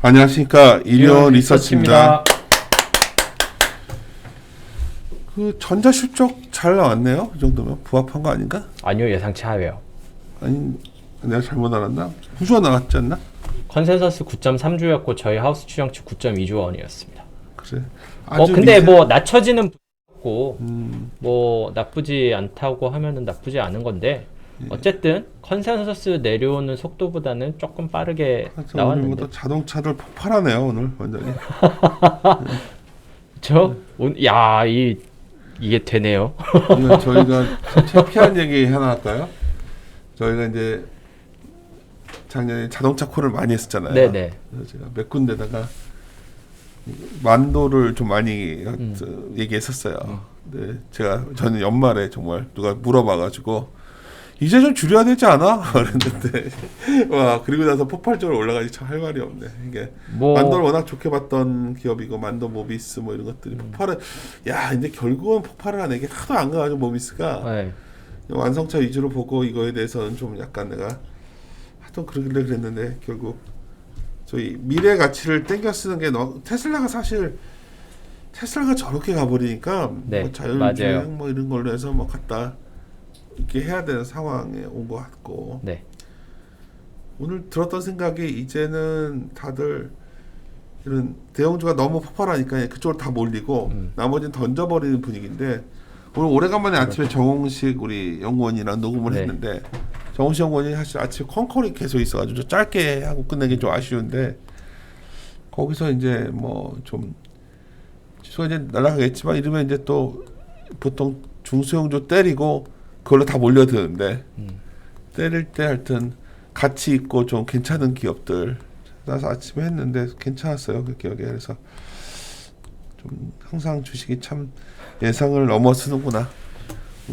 안녕하십니까. 일요 리서치입니다. 그 전자실적 잘 나왔네요. 이 정도면 부합한 거 아닌가? 아니요, 예상치 하회요. 아니 내가 잘못 알았나? 구조가 나왔지 않나? 컨센서스 9.3주였고 저희 하우스 추정치 9.2조 원이었습니다. 그래. 근데 뭐 낮춰지는 고 뭐 나쁘지 않다고 하면은 나쁘지 않은 건데 어쨌든 컨센서스 내려오는 속도보다는 조금 빠르게 나왔는데. 오늘 또 자동차들 폭발하네요 오늘 완전히. 이게 되네요. 오늘 저희가 창피한 얘기 하나 할까요? 저희가 이제 작년에 자동차 콜을 많이 했었잖아요. 네네. 그래서 제가 몇 군데다가 만도를 좀 많이 얘기했었어요. 네, 저는 연말에 정말 누가 물어봐가지고 이제 좀 줄여야 되지 않아? 그랬는데 와 그리고 나서 폭발적으로 올라가지 참 할 말이 없네. 이게 만도를 워낙 좋게 봤던 기업이고 만도 모비스 뭐 이런 것들이 폭발을 이제 결국은 폭발을 하네. 이게 하도 안 가가지고 모비스가 네. 완성차 위주로 보고 이거에 대해서는 좀 약간 내가 하여튼 그러길래 그랬는데 결국 저희 미래 가치를 땡겨 쓰는 게 테슬라가 저렇게 가버리니까 네, 뭐 자율주행 뭐 이런 걸로 해서 뭐 갖다 이렇게 해야 되는 상황에 온 것 같고. 네. 오늘 들었던 생각이 이제는 다들 이런 대형주가 너무 폭발하니까 그쪽으로 다 몰리고 나머지는 던져버리는 분위기인데 오늘 오래간만에 아침에 정홍식 우리 연구원이랑 녹음을 했는데 정홍식 연구원이 사실 아침에 컨콜이 계속 있어가지고 좀 짧게 하고 끝내기 좀 아쉬운데 거기서 이제 뭐 좀 지수가 이제 날아가겠지만 이러면 이제 또 보통 중소형주 때리고 그걸로 다 몰려드는데 때릴 때 하여튼 가치 있고 좀 괜찮은 기업들 나서 아침에 했는데 괜찮았어요 그 기억에. 그래서 좀 항상 주식이 참 예상을 넘어서는구나.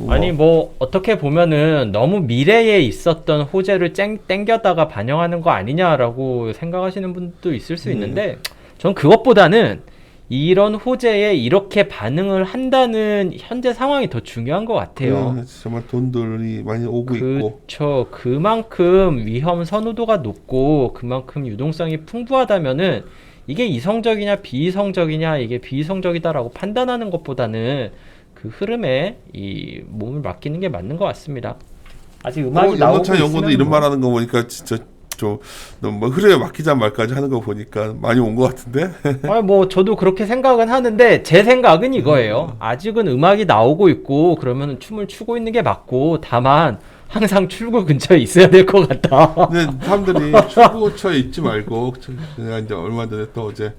아니 뭐 어떻게 보면은 너무 미래에 있었던 호재를 땡겨다가 반영하는 거 아니냐라고 생각하시는 분도 있을 수 있는데 전 그것보다는 이런 호재에 이렇게 반응을 한다는 현재 상황이 더 중요한 것 같아요. 정말 돈들이 많이 오고 있고. 그렇죠. 그만큼 위험 선호도가 높고 그만큼 유동성이 풍부하다면은 이게 이성적이냐 비이성적이냐, 이게 비이성적이다라고 판단하는 것보다는 그 흐름에 이 몸을 맡기는 게 맞는 것 같습니다. 아직 음악이 나오고 있으면 연구도 이런 말하는 거 보니까 진짜 좀 너무 흐름에 맡기자 말까지 하는 거 보니까 많이 온 것 같은데. 아니 뭐 저도 그렇게 생각은 하는데 제 생각은 이거예요. 아직은 음악이 나오고 있고 그러면 춤을 추고 있는 게 맞고, 다만 항상 출구 근처에 있어야 될 것 같다. 근데 사람들이 출구 근처에 있지 말고 제가 이제 얼마 전에 또 어제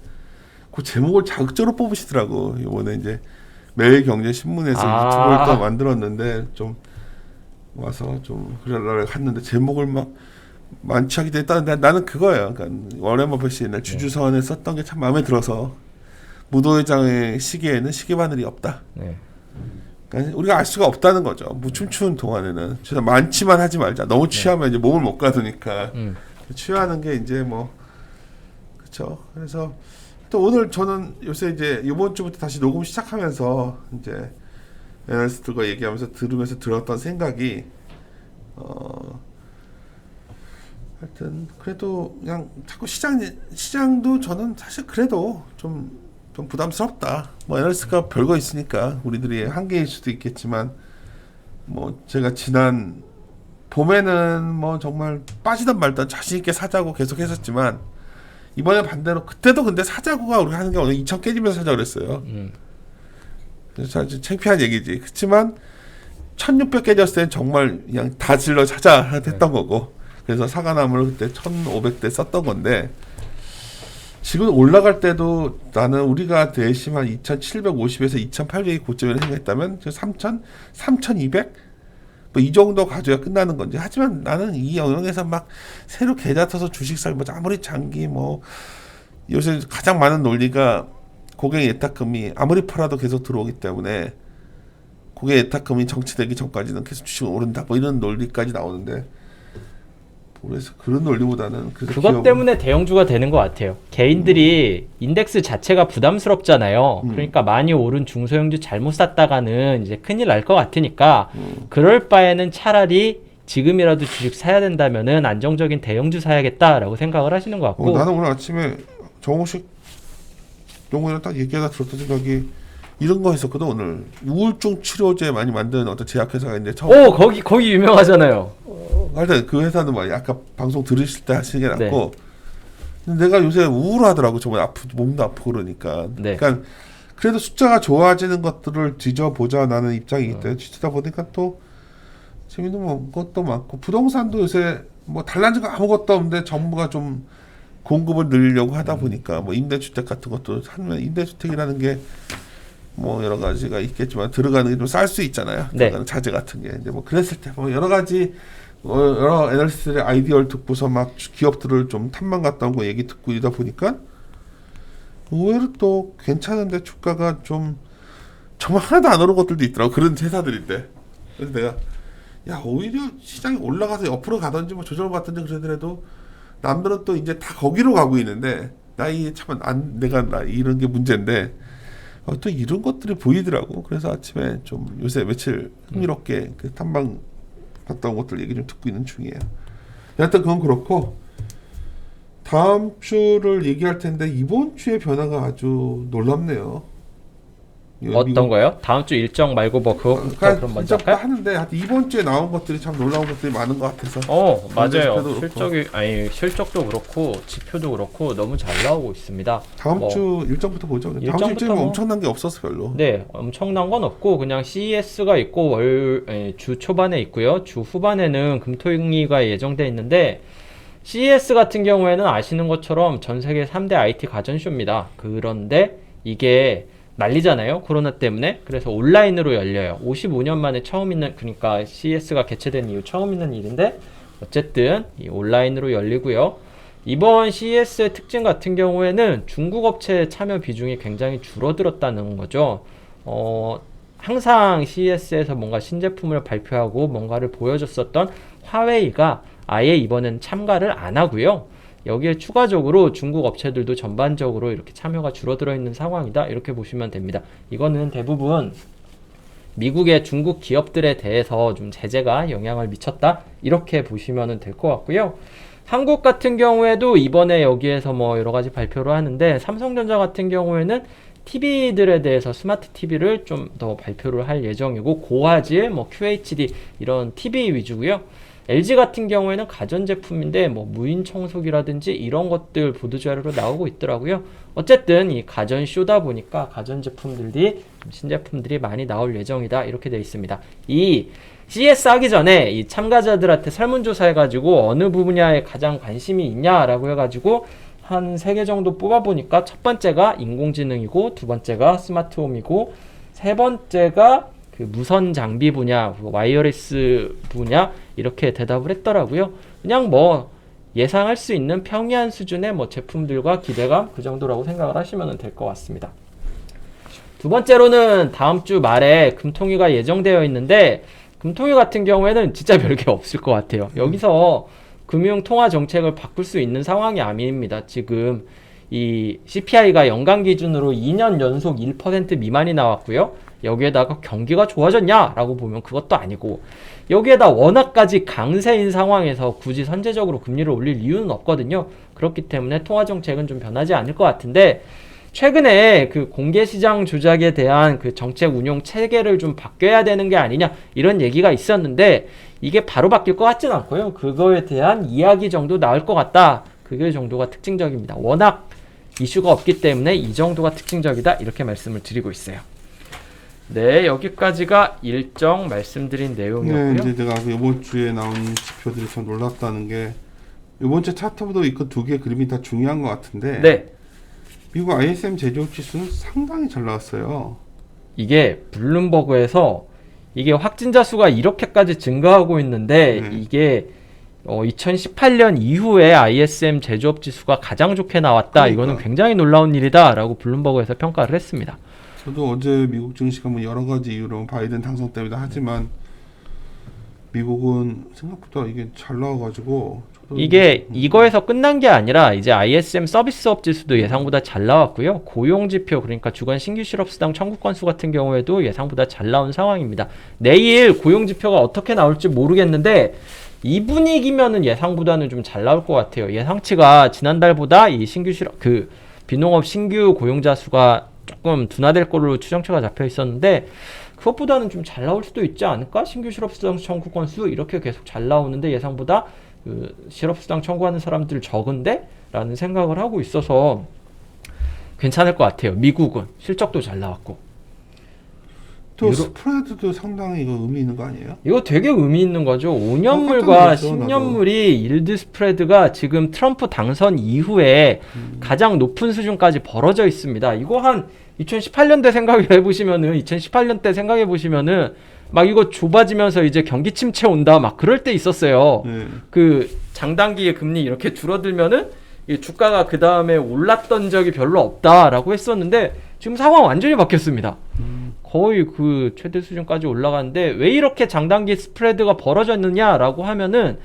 그 제목을 자극적으로 뽑으시더라고. 이번에 이제 매일경제신문에서 유튜브를 또 만들었는데 좀 와서 좀 그러려고 갔는데 제목을 막 만취하게 됐다는데 나는 그거예요. 그러니까 워렌 버핏이 옛날 주주서원에 썼던 게 참 마음에 들어서 무도회장의 시계에는 시계바늘이 없다. 네. 그러니까 우리가 알 수가 없다는 거죠. 뭐 춤추는 동안에는 진짜 많지만 하지 말자. 너무 취하면 이제 몸을 못 가두니까 취하는 게 이제 뭐 그렇죠. 그래서 또 오늘 저는 요새 이제 이번 주부터 다시 녹음 시작하면서 이제 애널리스트들과 얘기하면서 들으면서 들었던 생각이 하여튼 그래도 그냥 자꾸 시장도 저는 사실 그래도 좀 부담스럽다. 뭐 애널리스트가 별거 있으니까 우리들이 한계일 수도 있겠지만 뭐 제가 지난 봄에는 뭐 정말 빠지던 말던 자신 있게 사자고 계속 했었지만 이번에 반대로 그때도 근데 사자고가 우리가 하는 게 오늘 2,000 깨지면서 사자 그랬어요. 그래서 사실 창피한 얘기지. 그렇지만 1,600 깨졌을 땐 정말 그냥 다 질러 사자 했던 거고, 그래서 사과나무를 그때 1,500대 썼던 건데 지금 올라갈 때도 나는 우리가 대신 한 2,750에서 2,800이 고점이라고 생각했다면 3,000, 3,200? 뭐 이 정도 가져야 끝나는 건지. 하지만 나는 이 영역에서 막 새로 계좌 터서 주식 살고 아무리 장기 뭐 요새 가장 많은 논리가 고객 예탁금이 아무리 팔아도 계속 들어오기 때문에 고객 예탁금이 정치되기 전까지는 계속 주식은 오른다 뭐 이런 논리까지 나오는데, 그래서 그런 논리보다는 그것 때문에 대형주가 되는 것 같아요. 개인들이 인덱스 자체가 부담스럽잖아요. 그러니까 많이 오른 중소형주 잘못 샀다가는 이제 큰일 날 것 같으니까 그럴 바에는 차라리 지금이라도 주식 사야 된다면은 안정적인 대형주 사야겠다라고 생각을 하시는 것 같고. 나는 오늘 아침에 정우식 용어는 딱 얘기하다 들었던 생각이 이런 거 했었거든. 오늘 우울증 치료제 많이 만드는 어떤 제약회사가 있는데 처음 오, 거기 유명하잖아요. 하여튼 그 회사는 막 아까 방송 들으실 때 하시는 게 네. 낫고 근데 내가 요새 우울하더라고. 정말 몸도 아프고 그러니까. 네. 그러니까 그래도 숫자가 좋아지는 것들을 뒤져보자 나는 입장이기 때문에 뒤지다 보니까 또 재밌는 것도 많고 부동산도 요새 뭐 달라진 거 아무것도 없는데 정부가 좀 공급을 늘리려고 하다 보니까 뭐 임대주택 같은 것도 하면 임대주택이라는 게 뭐 여러 가지가 있겠지만 들어가는 게 좀 쌀 수 있잖아요. 네. 들어가는 자재 같은 게 이제 뭐 그랬을 때 뭐 여러 가지 여러 애널리스트들의 아이디어를 듣고서 막 기업들을 좀 탐만 갔다 온 거 얘기 듣고 이러다 보니까 의외로 또 괜찮은데 주가가 좀 정말 하나도 안 오른 것들도 있더라고. 그런 회사들인데. 그래서 내가 야 오히려 시장이 올라가서 옆으로 가든지 뭐 조정을 받든지 그러더라도 남들은 또 이제 다 거기로 가고 있는데 나이 내가 이런 게 문제인데 또 이런 것들이 보이더라고. 그래서 아침에 좀 요새 며칠 흥미롭게 그 탐방 갔다 온 것들 얘기 좀 듣고 있는 중이에요. 여하튼 그건 그렇고 다음 주를 얘기할 텐데 이번 주의 변화가 아주 놀랍네요. 어떤 거요? 다음 주 일정 말고 뭐 그거부터 그럼 먼저 할까요? 하는데 하여튼 이번 주에 나온 것들이 참 놀라운 것들이 많은 것 같아서. 맞아요. 지표도 실적도 그렇고 지표도 그렇고 너무 잘 나오고 있습니다. 다음 주 일정부터 보죠. 다음 주 일정이 엄청난 게 없어서 별로. 네, 엄청난 건 없고 그냥 CES가 있고 주 초반에 있고요. 주 후반에는 금토일리가 예정돼 있는데 CES 같은 경우에는 아시는 것처럼 전 세계 3대 IT 가전쇼입니다. 그런데 이게 난리잖아요. 코로나 때문에. 그래서 온라인으로 열려요. 55년 만에 처음 있는, 그러니까 CES가 개최된 이후 처음 있는 일인데 어쨌든 이 온라인으로 열리고요. 이번 CES의 특징 같은 경우에는 중국 업체 참여 비중이 굉장히 줄어들었다는 거죠. 항상 CES에서 뭔가 신제품을 발표하고 뭔가를 보여줬었던 화웨이가 아예 이번엔 참가를 안 하고요. 여기에 추가적으로 중국 업체들도 전반적으로 이렇게 참여가 줄어들어 있는 상황이다. 이렇게 보시면 됩니다. 이거는 대부분 미국의 중국 기업들에 대해서 좀 제재가 영향을 미쳤다. 이렇게 보시면 될 것 같고요. 한국 같은 경우에도 이번에 여기에서 뭐 여러 가지 발표를 하는데 삼성전자 같은 경우에는 TV들에 대해서 스마트 TV를 좀 더 발표를 할 예정이고 고화질, 뭐 QHD 이런 TV 위주고요. LG 같은 경우에는 가전제품인데 뭐 무인 청소기라든지 이런 것들 보도자료로 나오고 있더라고요. 어쨌든 이 가전쇼다 보니까 가전제품들이 신제품들이 많이 나올 예정이다. 이렇게 되어 있습니다. 이 CES 하기 전에 이 참가자들한테 설문조사해가지고 어느 분야에 가장 관심이 있냐라고 해가지고 한 3개 정도 뽑아보니까 첫 번째가 인공지능이고 두 번째가 스마트홈이고 세 번째가 그 무선 장비 분야, 와이어리스 분야 이렇게 대답을 했더라고요. 그냥 뭐 예상할 수 있는 평이한 수준의 뭐 제품들과 기대감 그 정도라고 생각을 하시면 될 것 같습니다. 두 번째로는 다음 주 말에 금통위가 예정되어 있는데 금통위 같은 경우에는 진짜 별게 없을 것 같아요. 여기서 금융통화 정책을 바꿀 수 있는 상황이 아닙니다. 지금 이 CPI가 연간 기준으로 2년 연속 1% 미만이 나왔고요. 여기에다가 경기가 좋아졌냐라고 보면 그것도 아니고 여기에다 워낙까지 강세인 상황에서 굳이 선제적으로 금리를 올릴 이유는 없거든요. 그렇기 때문에 통화정책은 좀 변하지 않을 것 같은데 최근에 그 공개시장 조작에 대한 그 정책 운용 체계를 좀 바뀌어야 되는 게 아니냐 이런 얘기가 있었는데 이게 바로 바뀔 것 같진 않고요. 그거에 대한 이야기 정도 나올 것 같다. 그게 정도가 특징적입니다. 워낙 이슈가 없기 때문에 이 정도가 특징적이다. 이렇게 말씀을 드리고 있어요. 네, 여기까지가 일정 말씀드린 내용이었고요. 네, 이제 내가 이번 주에 나온 지표들이 참 놀랍다는 게 이번 주 차트보다 이 두 개의 그림이 다 중요한 것 같은데 네. 미국 ISM 제조업 지수는 상당히 잘 나왔어요. 이게 블룸버그에서 이게 확진자 수가 이렇게까지 증가하고 있는데 이게 2018년 이후에 ISM 제조업 지수가 가장 좋게 나왔다. 그러니까. 이거는 굉장히 놀라운 일이다라고 블룸버그에서 평가를 했습니다. 저도 어제 미국 증시가 뭐 여러 가지 이유로 바이든 당선 때문에 하지만 미국은 생각보다 이게 잘 나와가지고 이게 이거에서 끝난 게 아니라 이제 ISM 서비스업 지수도 예상보다 잘 나왔고요. 고용지표 그러니까 주간 신규 실업수당 청구 건수 같은 경우에도 예상보다 잘 나온 상황입니다. 내일 고용지표가 어떻게 나올지 모르겠는데 이 분위기면은 예상보다는 좀 잘 나올 것 같아요. 예상치가 지난달보다 이 신규 실업 그 비농업 신규 고용자 수가 조금 둔화될 걸로 추정치가 잡혀 있었는데 그것보다는 좀 잘 나올 수도 있지 않을까? 신규 실업수당 청구 건수 이렇게 계속 잘 나오는데 예상보다 그 실업수당 청구하는 사람들 적은데? 라는 생각을 하고 있어서 괜찮을 것 같아요. 미국은 실적도 잘 나왔고. 또 스프레드도 상당히 이거 의미 있는 거 아니에요? 이거 되게 의미 있는 거죠. 5년물과 깜짝 놀랐죠, 10년물이 일드 스프레드가 지금 트럼프 당선 이후에 가장 높은 수준까지 벌어져 있습니다. 이거 한 2018년대 생각해 보시면은 2018년 때 생각해 보시면은 막 이거 좁아지면서 이제 경기 침체 온다 막 그럴 때 있었어요. 그 장단기의 금리 이렇게 줄어들면은 이 주가가 그 다음에 올랐던 적이 별로 없다라고 했었는데 지금 상황 완전히 바뀌었습니다. 거의 그 최대 수준까지 올라가는데 왜 이렇게 장단기 스프레드가 벌어졌느냐라고 하면은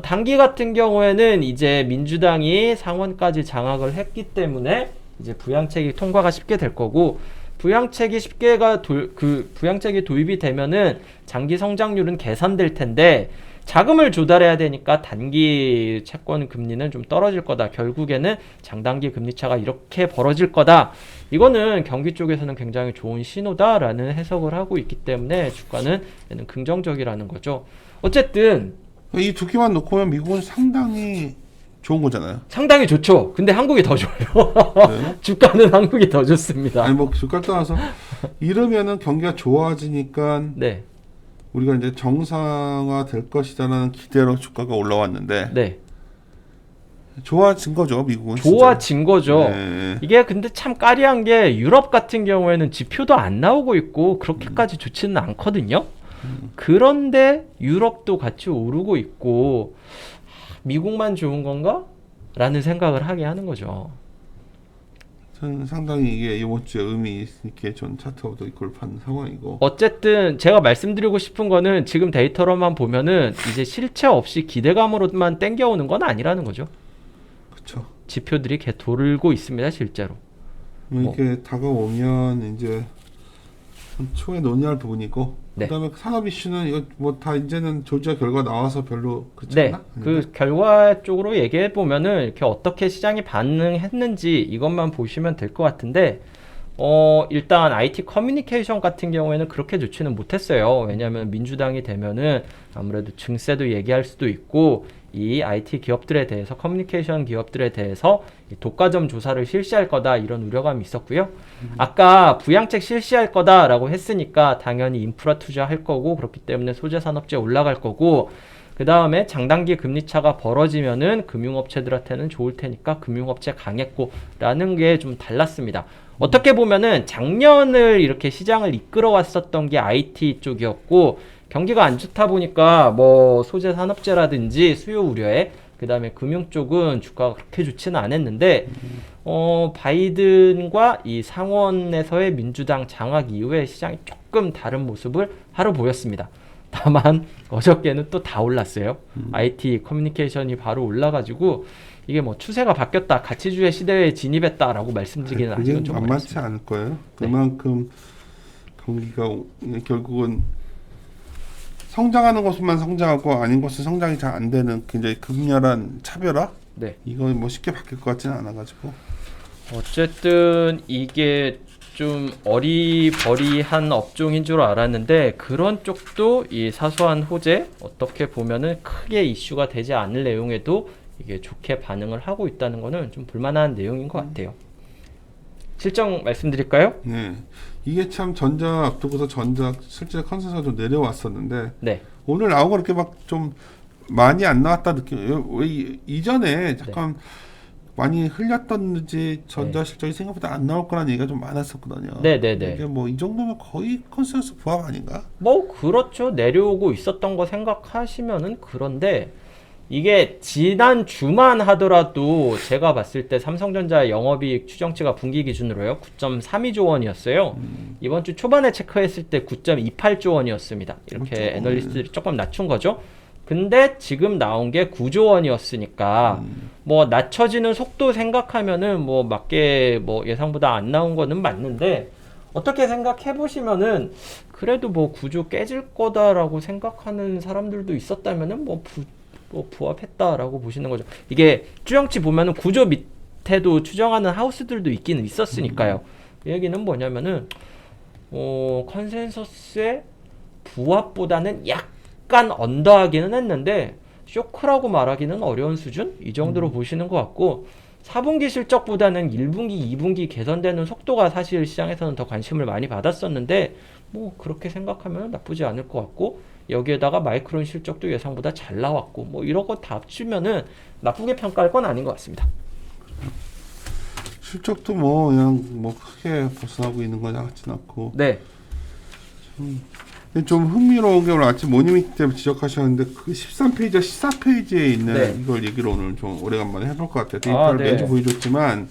단기 같은 경우에는 이제 민주당이 상원까지 장악을 했기 때문에 이제 부양책이 통과가 쉽게 될 거고 부양책이 부양책이 도입이 되면은 장기 성장률은 개선될 텐데 자금을 조달해야 되니까 단기 채권 금리는 좀 떨어질 거다. 결국에는 장단기 금리 차가 이렇게 벌어질 거다. 이거는 경기 쪽에서는 굉장히 좋은 신호다라는 해석을 하고 있기 때문에 주가는 긍정적이라는 거죠. 어쨌든 이 두 개만 놓고 보면 미국은 상당히 좋은 거잖아요. 상당히 좋죠. 근데 한국이 더 좋아요. 네. 주가는 한국이 더 좋습니다. 아니 뭐 주가 떠나서 이러면은 경기가 좋아지니까 네. 우리가 이제 정상화 될 것이다라는 기대로 주가가 올라왔는데 네. 좋아진 거죠, 미국은. 좋아진 거죠. 네. 이게 근데 참 까리한 게 유럽 같은 경우에는 지표도 안 나오고 있고 그렇게까지 좋지는 않거든요. 그런데 유럽도 같이 오르고 있고 미국만 좋은 건가? 라는 생각을 하게 하는 거죠. 저는 상당히 이게 이번 주에 의미 있게 전 차트도 이걸 판 상황이고. 어쨌든 제가 말씀드리고 싶은 거는 지금 데이터로만 보면은 이제 실체 없이 기대감으로만 땡겨오는 건 아니라는 거죠. 그렇죠. 지표들이 개 돌고 있습니다, 실제로. 이렇게 다가오면 이제 초에 논의할 부분이고. 네. 그다음에 산업 이슈는 이거 뭐 다 이제는 조지아 결과 나와서 별로 그렇지 네, 않나? 그 결과 쪽으로 얘기해 보면은 이렇게 어떻게 시장이 반응했는지 이것만 보시면 될 것 같은데, 일단 IT 커뮤니케이션 같은 경우에는 그렇게 좋지는 못했어요. 왜냐하면 민주당이 되면은 아무래도 증세도 얘기할 수도 있고 이 IT 기업들에 대해서 커뮤니케이션 기업들에 대해서 독과점 조사를 실시할 거다 이런 우려감이 있었고요. 아까 부양책 실시할 거다라고 했으니까 당연히 인프라 투자할 거고 그렇기 때문에 소재 산업재 올라갈 거고 그 다음에 장단기 금리 차가 벌어지면은 금융업체들한테는 좋을 테니까 금융업체 강했고 라는 게 좀 달랐습니다. 어떻게 보면은 작년을 이렇게 시장을 이끌어 왔었던 게 IT 쪽이었고 경기가 안 좋다 보니까 뭐 소재 산업재라든지 수요 우려에 그 다음에 금융 쪽은 주가가 그렇게 좋지는 않았는데 바이든과 이 상원에서의 민주당 장악 이후에 시장이 조금 다른 모습을 하루 보였습니다. 다만 어저께는 또 다 올랐어요. IT 커뮤니케이션이 바로 올라가지고 이게 뭐 추세가 바뀌었다, 가치주의 시대에 진입했다라고 말씀드리기는 아직은 좀 만만치 어렵습니다. 않을 거예요. 그만큼 경기가 결국은 성장하는 곳만 성장하고 아닌 곳은 성장이 잘 안 되는 굉장히 극렬한 차별화? 네. 이건 뭐 쉽게 바뀔 것 같지는 않아가지고. 어쨌든 이게 좀 어리버리한 업종인 줄 알았는데 그런 쪽도 이 사소한 호재 어떻게 보면은 크게 이슈가 되지 않을 내용에도 이게 좋게 반응을 하고 있다는 거는 좀 볼만한 내용인 것 같아요. 실정 말씀드릴까요? 네. 이게 참 전자 앞두고서 전자 실제 컨센서가 좀 내려왔었는데 네. 오늘 나온 거 이렇게 막 좀 많이 안 나왔다 느껴요. 왜 이전에 잠깐 많이 흘렸던지 전자 실적이 생각보다 안 나올 거라는 얘기가 좀 많았었거든요. 네네네. 이게 뭐 이 정도면 거의 컨센서스 부합 아닌가? 뭐 그렇죠. 내려오고 있었던 거 생각하시면은 그런데 이게 지난 주만 하더라도 제가 봤을 때 삼성전자 영업이익 추정치가 분기 기준으로요 9.32조 원이었어요. 이번 주 초반에 체크했을 때 9.28조 원이었습니다. 이렇게 애널리스트들이 조금 낮춘 거죠. 근데 지금 나온 게 9조 원이었으니까 뭐 낮춰지는 속도 생각하면은 뭐 맞게 뭐 예상보다 안 나온 거는 맞는데 어떻게 생각해 보시면은 그래도 뭐 구조 깨질 거다라고 생각하는 사람들도 있었다면은 뭐 부합했다라고 보시는 거죠. 이게 추정치 보면은 구조 밑에도 추정하는 하우스들도 있기는 있었으니까요. 이 얘기는 뭐냐면은 컨센서스의 부합보다는 약간 언더하기는 했는데 쇼크라고 말하기는 어려운 수준? 이 정도로 보시는 것 같고 4분기 실적보다는 1분기, 2분기 개선되는 속도가 사실 시장에서는 더 관심을 많이 받았었는데 뭐 그렇게 생각하면 나쁘지 않을 것 같고 여기에다가 마이크론 실적도 예상보다 잘 나왔고 뭐 이런 거 다 합치면은 나쁘게 평가할 건 아닌 것 같습니다. 실적도 뭐 그냥 뭐 크게 벗어나고 있는 거냐 같진 않고. 네. 좀 흥미로운 게 오늘 아침 모닝미팅 때 지적하셨는데 그 13페이지와 14페이지에 있는 네. 이걸 얘기를 오늘 좀 오래간만에 해볼 것 같아요. 데이터를 네. 매주 보여줬지만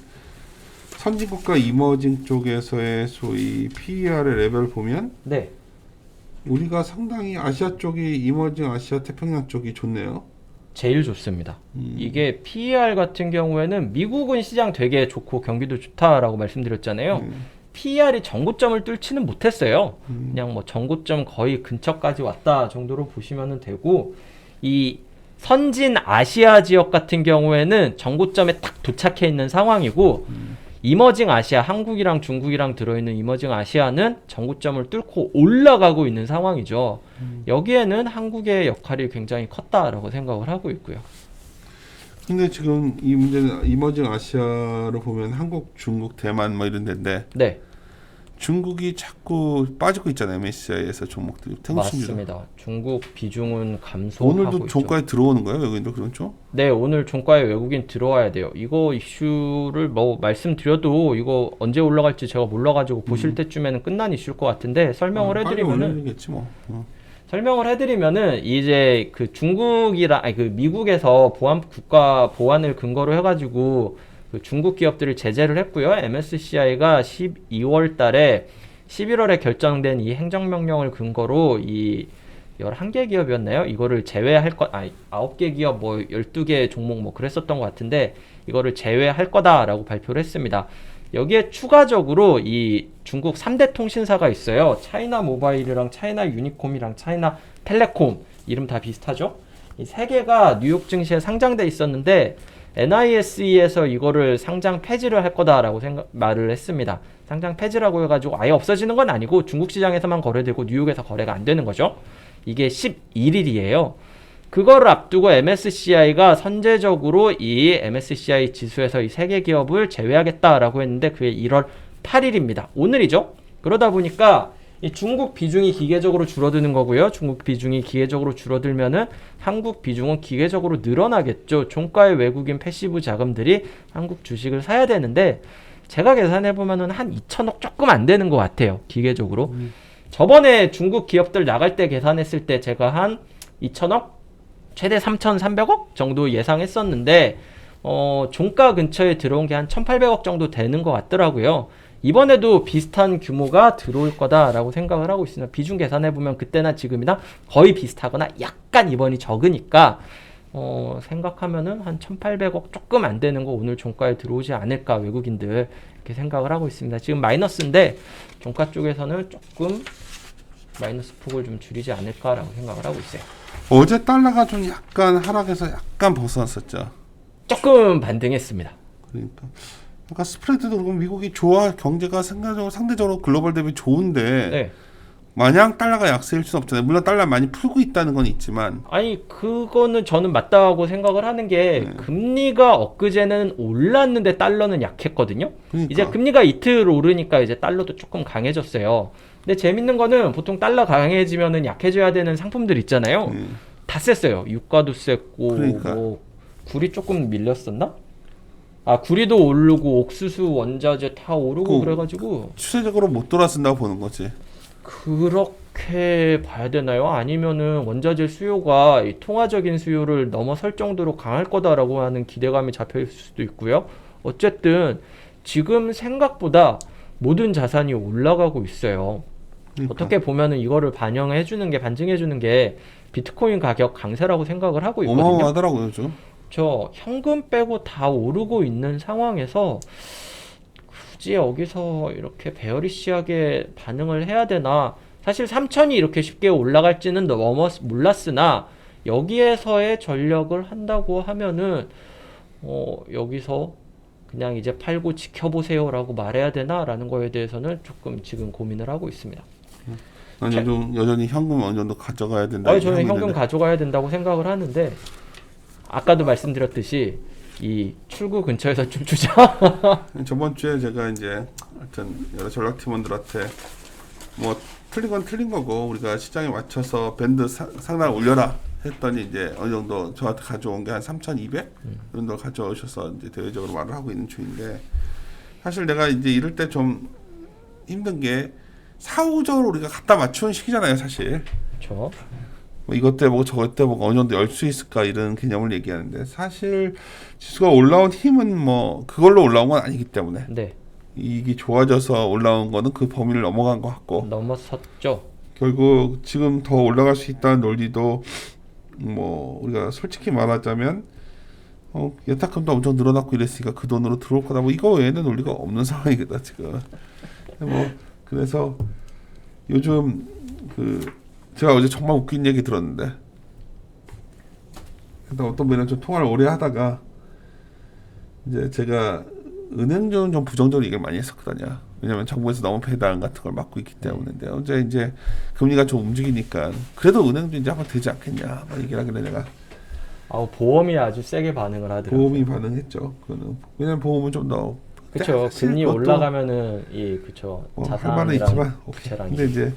선진국과 이머징 쪽에서의 소위 PER의 레벨을 보면 네. 우리가 상당히 아시아 쪽이 이머징 아시아 태평양 쪽이 좋네요. 제일 좋습니다. 이게 PER 같은 경우에는 미국은 시장 되게 좋고 경기도 좋다라고 말씀드렸잖아요. PER이 전고점을 뚫지는 못했어요. 그냥 뭐 전고점 거의 근처까지 왔다 정도로 보시면 되고 이 선진 아시아 지역 같은 경우에는 전고점에 딱 도착해 있는 상황이고 이머징 아시아, 한국이랑 중국이랑 들어있는 이머징 아시아는 전고점을 뚫고 올라가고 있는 상황이죠. 여기에는 한국의 역할이 굉장히 컸다라고 생각을 하고 있고요. 근데 지금 이 문제는 이머징 아시아로 보면 한국, 중국, 대만 뭐 이런 데인데 네. 중국이 자꾸 빠지고 있잖아요. MSCI에서 종목들. 맞습니다. 중국 비중은 감소하고 오늘도 있죠. 종가에 들어오는 거예요? 여기도 그런 쪽? 네, 오늘 종가에 외국인 들어와야 돼요. 이거 이슈를 뭐 말씀드려도 이거 언제 올라갈지 제가 몰라가지고 보실 때쯤에는 끝난 이슈일 것 같은데 설명을 해드리면은 올리겠지 뭐. 설명을 해드리면은 이제 그 중국이랑 아니 그 미국에서 국가 보안을 근거로 해가지고 그 중국 기업들을 제재를 했고요. MSCI가 12월 달에 11월에 결정된 이 행정명령을 근거로 이 11개 기업이었나요? 이거를 제외할 것, 9개 기업 뭐 12개 종목 뭐 그랬었던 것 같은데 이거를 제외할 거다라고 발표를 했습니다. 여기에 추가적으로 이 중국 3대 통신사가 있어요. 차이나 모바일이랑 차이나 유니콤이랑 차이나 텔레콤 이름 다 비슷하죠? 이 세 개가 뉴욕 증시에 상장돼 있었는데 NISE에서 이거를 상장 폐지를 할 거다라고 말을 했습니다. 상장 폐지라고 해가지고 아예 없어지는 건 아니고 중국 시장에서만 거래되고 뉴욕에서 거래가 안 되는 거죠. 이게 11일이에요. 그거를 앞두고 MSCI가 선제적으로 이 MSCI 지수에서 이 3개 기업을 제외하겠다라고 했는데 그게 1월 8일입니다. 오늘이죠. 그러다 보니까 이 중국 비중이 기계적으로 줄어드는 거고요. 중국 비중이 기계적으로 줄어들면은 한국 비중은 기계적으로 늘어나겠죠. 종가의 외국인 패시브 자금들이 한국 주식을 사야 되는데 제가 계산해 보면은 한 2천억 조금 안 되는 것 같아요. 기계적으로. 저번에 중국 기업들 나갈 때 계산했을 때 제가 한 2천억? 최대 3,300억 정도 예상했었는데 종가 근처에 들어온 게 한 1,800억 정도 되는 것 같더라고요. 이번에도 비슷한 규모가 들어올 거다라고 생각을 하고 있습니다. 비중 계산해보면 그때나 지금이나 거의 비슷하거나 약간 이번이 적으니까 생각하면은 한 1,800억 조금 안 되는 거 오늘 종가에 들어오지 않을까 외국인들 이렇게 생각을 하고 있습니다. 지금 마이너스인데 종가 쪽에서는 조금 마이너스 폭을 좀 줄이지 않을까라고 생각을 하고 있어요. 어제 달러가 좀 약간 하락해서 약간 벗어났었죠. 조금 반등했습니다. 그러니까 스프레드도 그렇고 미국이 좋아 경제가 상대적으로 글로벌 대비 좋은데 네. 마냥 달러가 약세일 수는 없잖아요. 물론 달러 많이 풀고 있다는 건 있지만 아니 그거는 저는 맞다고 생각을 하는 게 금리가 엊그제는 올랐는데 달러는 약했거든요. 그러니까. 이제 금리가 이틀 오르니까 이제 달러도 조금 강해졌어요. 근데 재밌는 거는 보통 달러 강해지면은 약해져야 되는 상품들 있잖아요. 다 셌어요. 유가도 셌고 그러니까. 뭐 구리 조금 밀렸었나? 구리도 오르고 옥수수 원자재 다 오르고 그래가지고 추세적으로 못 돌아선다고 보는 거지. 그렇게 봐야 되나요? 아니면은 원자재 수요가 이 통화적인 수요를 넘어설 정도로 강할 거다라고 하는 기대감이 잡혀 있을 수도 있고요. 어쨌든 지금 생각보다 모든 자산이 올라가고 있어요. 그러니까. 어떻게 보면은 이거를 반영해주는 게 반증해주는 게 비트코인 가격 강세라고 생각을 하고 있거든요. 어마어마하더라고요, 요즘. 저 현금 빼고 다 오르고 있는 상황에서 굳이 여기서 이렇게 베어리시하게 반응을 해야 되나? 사실 3천이 이렇게 쉽게 올라갈지는 너무 몰랐으나 여기에서의 전력을 한다고 하면은 여기서 그냥 이제 팔고 지켜보세요라고 말해야 되나라는 거에 대해서는 조금 지금 고민을 하고 있습니다. 난 여전히 현금 어느 정도 가져가야 된다. 아니, 저는 현금 가져가야 된다고 생각을 하는데 아까도 말씀드렸듯이 이 출구 근처에서 좀 주자. 저번 주에 제가 이제 하여튼 여러 전략팀원들한테 뭐 틀린 건 틀린 거고 우리가 시장에 맞춰서 밴드 상단 올려라 했더니 이제 어느 정도 저한테 가져온 게 한 3,200 정도 가져오셔서 이제 대외적으로 말을 하고 있는 중인데 사실 내가 이제 이럴 때 좀 힘든 게 사후적으로 우리가 갖다 맞추는 시기잖아요, 사실. 그렇죠. 뭐 이것 때 보고 저것 때 보고 어느 정도 열 수 있을까 이런 개념을 얘기하는데 사실 지수가 올라온 힘은 뭐 그걸로 올라온 건 아니기 때문에 네. 이익이 좋아져서 올라온 거는 그 범위를 넘어간 것 같고 넘어섰죠. 결국 지금 더 올라갈 수 있다는 논리도 뭐 우리가 솔직히 말하자면 예탁금도 엄청 늘어났고 이랬으니까 그 돈으로 들어올 거다 뭐 이거 외에는 논리가 없는 상황이거든 지금. 뭐 그래서 요즘 제가 어제 정말 웃긴 얘기 들었는데 일단 어떤 분이랑 좀 통화를 오래 하다가 이제 제가 은행주는 좀 부정적으로 얘기를 많이 했었거든요. 왜냐면 정부에서 너무 배당 같은 걸 막고 있기 때문인데 어제 이제 금리가 좀 움직이니까 그래도 은행도 이제 한번 되지 않겠냐 막 얘기를 하길래 내가 보험이 아주 세게 반응을 하더라고요. 보험이 반응했죠. 그거는 왜냐면 보험은 좀 더 그렇죠. 금리 올라가면은 그렇죠. 할 말은 있지만 부채랑 근데 이제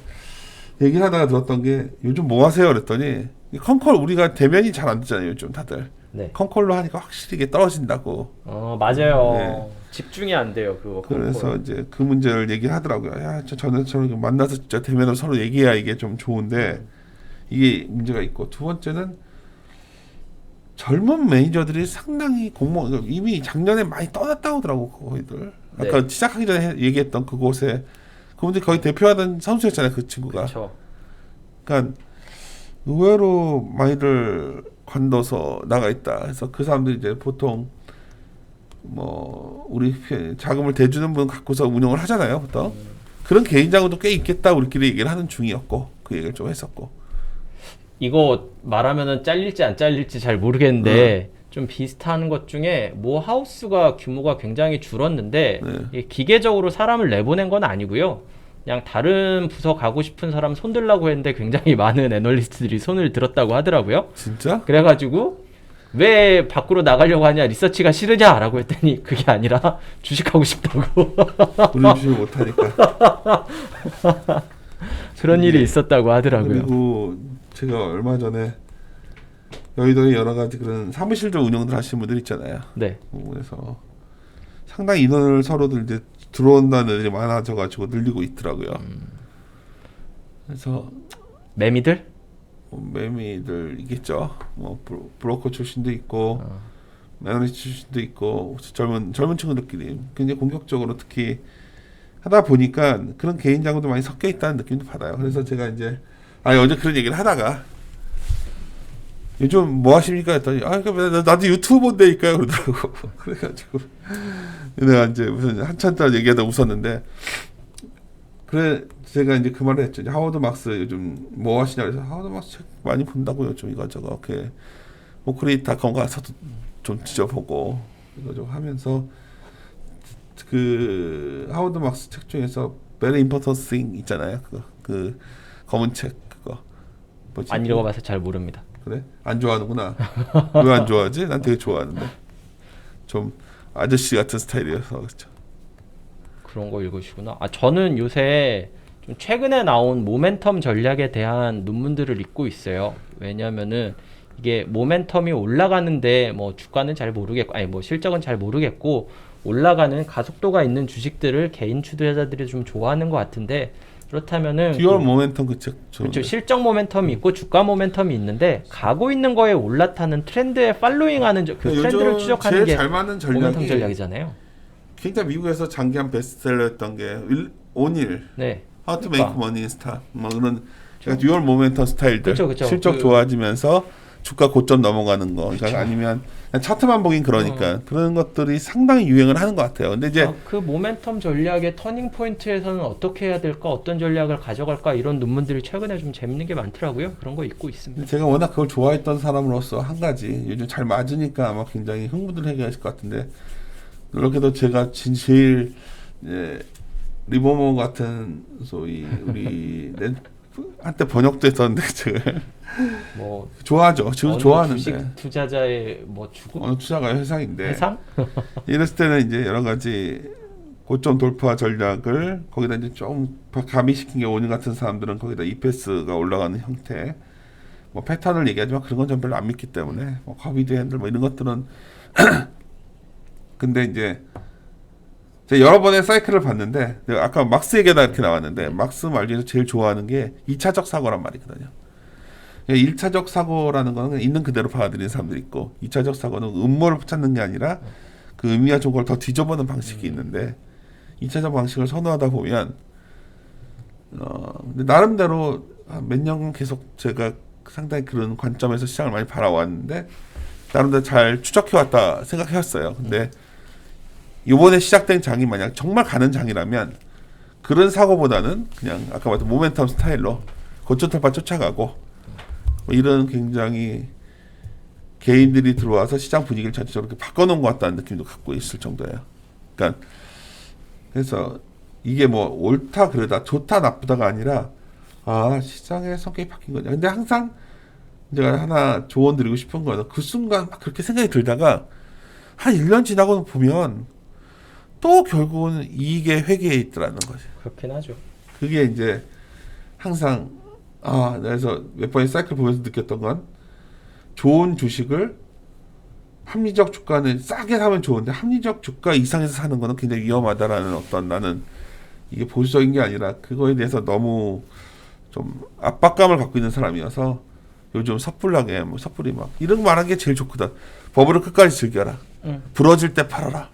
얘기를 하다가 들었던 게 요즘 뭐 하세요 그랬더니 컨콜 우리가 대면이 잘 안 되잖아요 요즘 다들. 네. 컨콜로 하니까 확실히 이게 떨어진다고. 맞아요. 네. 집중이 안 돼요 그거. 그래서 컨콜. 이제 그 문제를 얘기를 하더라고요. 야, 저는 만나서 진짜 대면으로 서로 얘기해야 이게 좀 좋은데 이게 문제가 있고 두 번째는 젊은 매니저들이 상당히 공무원 이미 작년에 많이 떠났다고 하더라고 거기들. 아까 네. 시작하기 전에 얘기했던 그곳에 그분들이 거의 대표하던 선수였잖아요 그 친구가. 그렇죠. 그러니까 의외로 많이들 관둬서 나가 있다. 그래서 그 사람들이 이제 보통 뭐 우리 자금을 대주는 분 갖고서 운영을 하잖아요 보통. 그런 개인 자금도 꽤 있겠다 우리끼리 얘기를 하는 중이었고 그 얘기를 좀 했었고. 이거 말하면은 잘릴지 안 잘릴지 잘 모르겠는데 좀 비슷한 것 중에 모 하우스가 규모가 굉장히 줄었는데 이게 기계적으로 사람을 내보낸 건 아니고요. 그냥 다른 부서 가고 싶은 사람 손들라고 했는데 굉장히 많은 애널리스트들이 손을 들었다고 하더라고요. 진짜? 그래가지고 왜 밖으로 나가려고 하냐 리서치가 싫으냐라고 했더니 그게 아니라 주식하고 싶다고. 우리 주식 못하니까. 그런 일이 있었다고 하더라고요. 그리고 제가 얼마 전에 여의도에 여러 가지 그런 사무실적 운영들 하시는 분들 있잖아요. 네. 그래서 상당히 인원을 서로들 이제 들어온다는 애들이 많아져가지고 늘리고 있더라고요. 그래서 매미들? 매미들 있겠죠. 뭐 브로커 출신도 있고 매니저 출신도 있고 젊은 친구들끼리 굉장히 공격적으로 특히 하다 보니까 그런 개인 자금도 많이 섞여 있다는 느낌도 받아요. 그래서 제가 이제 어제 그런 얘기를 하다가 요즘 뭐 하십니까 했더니 나도 유튜브 본다니까요 그러더라고. 그래가지고 내가 이제 무슨 한참 동안 얘기하다 웃었는데 그래 제가 이제 그 말을 했죠. 하워드 막스 요즘 뭐 하시냐 그래서 하워드 막스 책 많이 본다고요. 좀 이거저거 이렇게 모크레이트닷컴 가서도 좀 뒤져보고 이거저거 하면서 그 하워드 막스 책 중에서 Very Important Thing 있잖아요. 그 검은 책 그거 뭐지? 안 읽어봐서 잘 모릅니다. 그래? 안 좋아하는구나. 왜 안 좋아하지? 난 되게 좋아하는데 좀 아저씨 같은 스타일이어서 그렇죠. 그런 거 읽으시구나. 저는 요새 좀 최근에 나온 모멘텀 전략에 대한 논문들을 읽고 있어요. 왜냐면은 이게 모멘텀이 올라가는데 뭐 주가는 잘 모르겠고 뭐 실적은 잘 모르겠고 올라가는 가속도가 있는 주식들을 개인 투자자들이 좀 좋아하는 것 같은데 그렇다면은 듀얼 모멘텀 그 책 그렇죠. 실적 모멘텀이 있고 주가 모멘텀이 있는데 가고 있는 거에 올라타는 트렌드에 팔로잉하는 그 트렌드를 추적하는 제일 게 잘 맞는 모멘텀 전략이잖아요. 굉장히 미국에서 장기한 베스트셀러였던 게 오닐, 네. How to Make Money in Stock 뭐 그런 듀얼 모멘텀 스타일들 그쵸. 실적 좋아지면서 주가 고점 넘어가는 거, 그러니까 아니면 그냥 차트만 보긴 그러니까 그런 것들이 상당히 유행을 하는 것 같아요. 근데 이제 그 모멘텀 전략의 터닝 포인트에서는 어떻게 해야 될까, 어떤 전략을 가져갈까 이런 논문들이 최근에 좀 재밌는 게 많더라고요. 그런 거 읽고 있습니다. 제가 워낙 그걸 좋아했던 사람으로서 한 가지 요즘 잘 맞으니까 아마 굉장히 흥분을 하게 하실 것 같은데 그렇게도 제가 제일 리버머 같은 소위 우리 한때 번역도 했었는데 제가 뭐 좋아하죠. 지금 어느 좋아하는데 주식 투자자의 뭐 죽음? 어느 투자가 회상인데 해상? 이랬을 때는 이제 여러 가지 고점 돌파 전략을 거기다 이제 좀 가미시킨 게 오늘 같은 사람들은 거기다 EPS가 올라가는 형태 뭐 패턴을 얘기하지만 그런 건 전 별로 안 믿기 때문에 뭐 커비드 핸들 뭐 이런 것들은 근데 이제 제가 여러 번의 사이클을 봤는데 내가 아까 막스 얘기가 이렇게 나왔는데 막스 말 중에서 제일 좋아하는 게 2차적 사고란 말이거든요. 1차적 사고라는 거는 있는 그대로 받아들이는 사람들이 있고 2차적 사고는 음모를 찾는 게 아니라 그 의미와 조건을 더 뒤져보는 방식이 있는데 2차적 방식을 선호하다 보면 근데 나름대로 몇 년간 계속 제가 상당히 그런 관점에서 시장을 많이 바라왔는데 나름대로 잘 추적해왔다 생각해왔어요. 근데 이번에 시작된 장이 만약 정말 가는 장이라면 그런 사고보다는 그냥 아까 말했던 모멘텀 스타일로 고점 돌파 쫓아가고 뭐 이런 굉장히 개인들이 들어와서 시장 분위기를 전체적으로 이렇게 바꿔놓은 것 같다는 느낌도 갖고 있을 정도예요. 그러니까 그래서 이게 뭐 옳다 그러다 좋다 나쁘다가 아니라 시장의 성격이 바뀐 거냐. 근데 항상 제가 하나 조언 드리고 싶은 거는 그 순간 막 그렇게 생각이 들다가 한 1년 지나고 보면 또 결국은 이익의 회귀에 있더라는 거죠. 그렇긴 하죠. 그게 이제 항상 그래서 몇 번의 사이클 보면서 느꼈던 건 좋은 주식을 합리적 주가는 싸게 사면 좋은데 합리적 주가 이상에서 사는 거는 굉장히 위험하다라는 어떤 나는 이게 보수적인 게 아니라 그거에 대해서 너무 좀 압박감을 갖고 있는 사람이어서 요즘 섣불하게 섣불리 막 이런 거 말하는 게 제일 좋거든. 버블을 끝까지 즐겨라. 부러질 때 팔아라.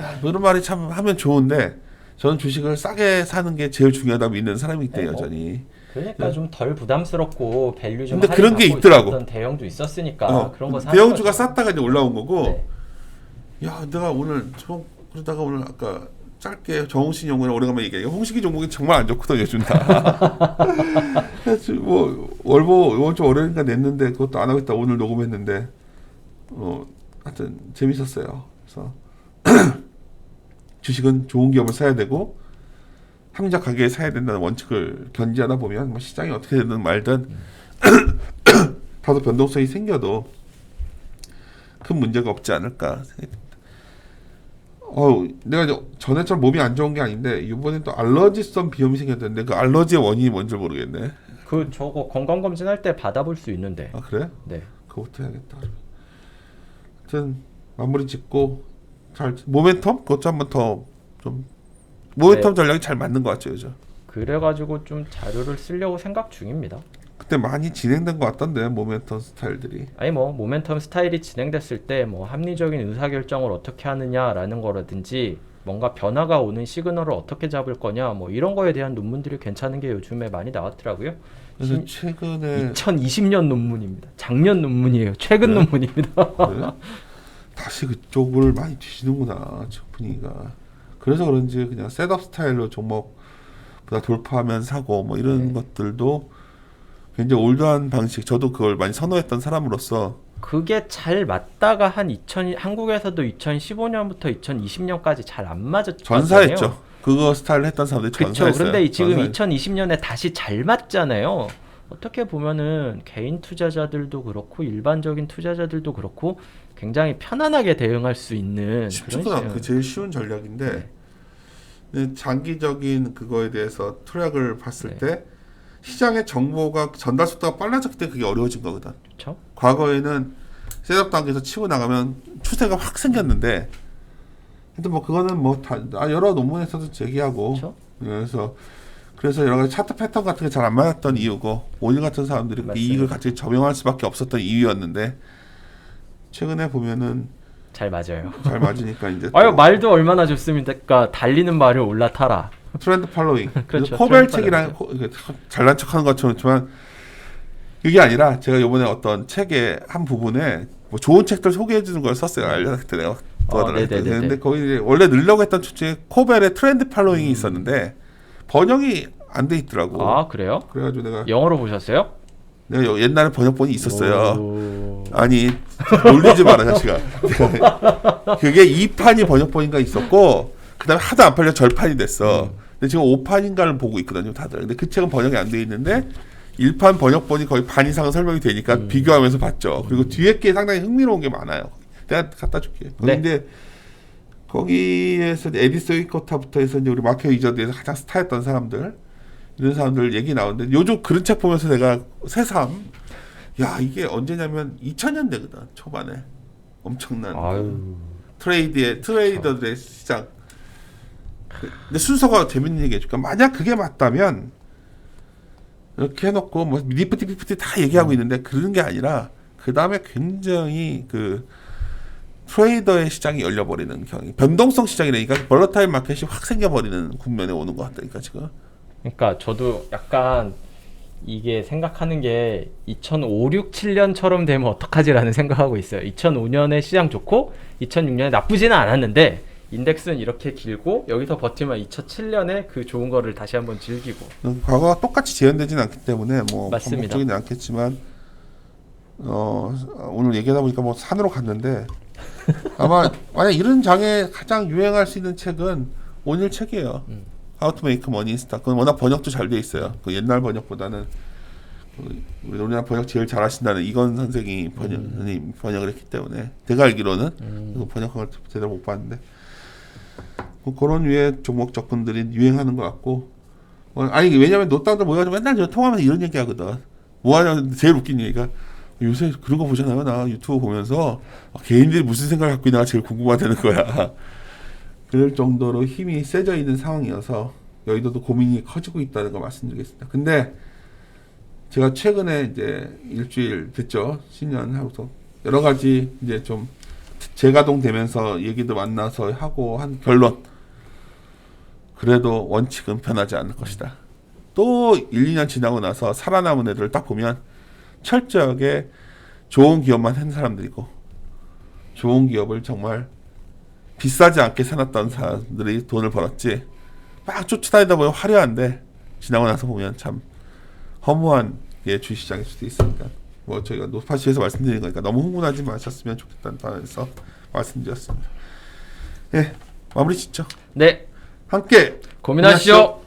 야, 이런 말이 참 하면 좋은데 저는 주식을 싸게 사는 게 제일 중요하다고 믿는 사람이기 때문에 여전히. 그러니까 좀 덜 부담스럽고 밸류 좀 근데 그런 게 할인받고 있더라고. 있었던 대형도 있었으니까 그런 거 사는 대형주가 거죠. 쌌다가 이제 올라온 거고. 네. 야, 내가 오늘 그러다가 오늘 아까 짧게 정홍신 연구를 오래간만에 얘기해. 홍식이 종목이 정말 안 좋거든 요즘 다. 그래서 뭐 월보 이번 주 월요일인가 냈는데 그것도 안 하고 있다. 오늘 녹음했는데 하여튼 재밌었어요. 그래서 주식은 좋은 기업을 사야 되고 합리적 가격에 사야 된다는 원칙을 견지하다 보면 뭐 시장이 어떻게 되든 말든 다소 변동성이 생겨도 큰 문제가 없지 않을까 생각이 듭니다. 내가 전에처럼 몸이 안 좋은 게 아닌데 이번에 또 알러지성 비염이 생겼는데 그 알러지의 원인이 뭔지 모르겠네. 그 저거 건강 검진할 때 받아볼 수 있는데. 그래? 네. 그것부터 해야겠다. 하여튼 마무리 짓고 잘 모멘텀 그것도 한번 더 좀 모멘텀 전략이 잘 맞는 것 같죠 요즘. 그래가지고 좀 자료를 쓰려고 생각 중입니다. 그때 많이 진행된 것 같던데 모멘텀 스타일들이. 아니 뭐 모멘텀 스타일이 진행됐을 때 뭐 합리적인 의사결정을 어떻게 하느냐라는 거라든지 뭔가 변화가 오는 시그널을 어떻게 잡을 거냐 뭐 이런 거에 대한 논문들이 괜찮은 게 요즘에 많이 나왔더라고요. 그래서 최근에 2020년 논문입니다. 작년 논문이에요. 최근 논문입니다. 그래? 다시 그쪽을 많이 뒤지는구나 분위기가. 그래서 그런지 그냥 셋업 스타일로 종목보다 돌파하면 사고 뭐 이런 것들도 굉장히 올드한 방식. 저도 그걸 많이 선호했던 사람으로서 그게 잘 맞다가 한국에서도 2015년부터 2020년까지 잘 안 맞았잖아요. 전사했죠. 그거 스타일을 했던 사람들이 전사했어요. 그렇죠. 그런데 지금 2020년에 다시 잘 맞잖아요. 어떻게 보면은 개인 투자자들도 그렇고 일반적인 투자자들도 그렇고 굉장히 편안하게 대응할 수 있는 쉽지가 그 제일 쉬운 전략인데 장기적인 그거에 대해서 트랙을 봤을 때 시장의 정보가 전달 속도가 빨라졌기 때문에 그게 어려워진 거거든. 그렇죠. 과거에는 셋업 단계에서 치고 나가면 추세가 확 생겼는데 근데 뭐 그거는 뭐 다 여러 논문에서도 제기하고 그렇죠. 그래서 여러 가지 차트 패턴 같은 게 잘 안 맞았던 이유고 오일 같은 사람들이 그 이익을 같이 적용할 수밖에 없었던 이유였는데 최근에 보면은 잘 맞아요. 잘 맞으니까 이제 말도 얼마나 좋습니까? 달리는 말을 올라타라. 트렌드 팔로잉. 그렇죠. 코벨책이랑 잘난 척하는 것처럼 있지만 그게 아니라 제가 이번에 어떤 책의 한 부분에 뭐 좋은 책들 소개해 주는 걸 썼어요. 알려드렸을 내가 네네네네. 근데 거기 이제 원래 넣으려고 했던 주제에 코벨의 트렌드 팔로잉이 있었는데 번역이 안 돼 있더라고. 아 그래요? 그래가지고 내가 영어로 보셨어요? 옛날에 번역본이 있었어요. 오... 아니 놀리지 마라 자식아. 그게 2판이 번역본인가 있었고 그다음에 하도 안 팔려 절판이 됐어. 근데 지금 5판인가를 보고 있거든요 다들. 근데 그 책은 번역이 안 돼 있는데 1판 번역본이 거의 반 이상은 설명이 되니까 비교하면서 봤죠. 그리고 뒤에 게 상당히 흥미로운 게 많아요. 내가 갖다 줄게. 네. 근데 거기에서 에디스 위코타부터 해서 이제 우리 마피아 위저드에서 가장 스타였던 사람들 이런 사람들 얘기 나오는데 요즘 그런 책 보면서 내가 새삼 야 이게 언제냐면 2000년대거든 초반에 엄청난 아유... 트레이더들의 시장. 근데 순서가 재밌는 얘기 해줄까? 만약 그게 맞다면 이렇게 해놓고 뭐 리프티 다 얘기하고 있는데 그런 게 아니라 그 다음에 굉장히 그 트레이더의 시장이 열려버리는 경향, 변동성 시장이라니까 벌러타일 마켓이 확 생겨버리는 국면에 오는 것 같다니까 지금. 그러니까 저도 약간 이게 생각하는 게 2005, 6, 7년처럼 되면 어떡하지라는 생각하고 있어요. 2005년에 시장 좋고 2006년에 나쁘지는 않았는데 인덱스는 이렇게 길고 여기서 버티면 2007년에 그 좋은 거를 다시 한번 즐기고. 과거가 똑같이 재현되진 않기 때문에 뭐 맞습니다. 반복적이진 않겠지만 오늘 얘기하다 보니까 뭐 산으로 갔는데 아마 만약 이런 장에 가장 유행할 수 있는 책은 오늘 책이에요. How to Make Money in Stock. 그건 워낙 번역도 잘 돼 있어요. 그 옛날 번역보다는 우리나라 번역 제일 잘하신다는 이건 선생이 번역을 했기 때문에 제가 알기로는 그 번역한 걸 제대로 못 봤는데 뭐 그런 류의 종목 접근들이 유행하는 것 같고 아니 왜냐면 노땅들 모여가지고 맨날 저 통화하면서 이런 얘기 하거든. 뭐하냐 제일 웃긴 얘기가 요새 그런 거 보잖아요. 나 유튜브 보면서 개인들이 무슨 생각을 갖고 있나가 제일 궁금하다는 거야. 그럴 정도로 힘이 세져 있는 상황이어서 여의도도 고민이 커지고 있다는 거 말씀드리겠습니다. 근데 제가 최근에 이제 일주일 됐죠. 신년하고서 여러 가지 이제 좀 재가동되면서 얘기도 만나서 하고 한 결론. 그래도 원칙은 변하지 않을 것이다. 또 1, 2년 지나고 나서 살아남은 애들을 딱 보면 철저하게 좋은 기업만 한 사람들이고 좋은 기업을 정말 비싸지 않게 사놨던 사람들이 돈을 벌었지 막 쫓아다니다 보면 화려한데 지나고 나서 보면 참 허무한 게 주식시장일 수도 있으니까 뭐 저희가 노파시에서 말씀드린 거니까 너무 흥분하지 마셨으면 좋겠다는 바에서 말씀드렸습니다. 예, 마무리 짓죠. 네, 함께 고민하시죠.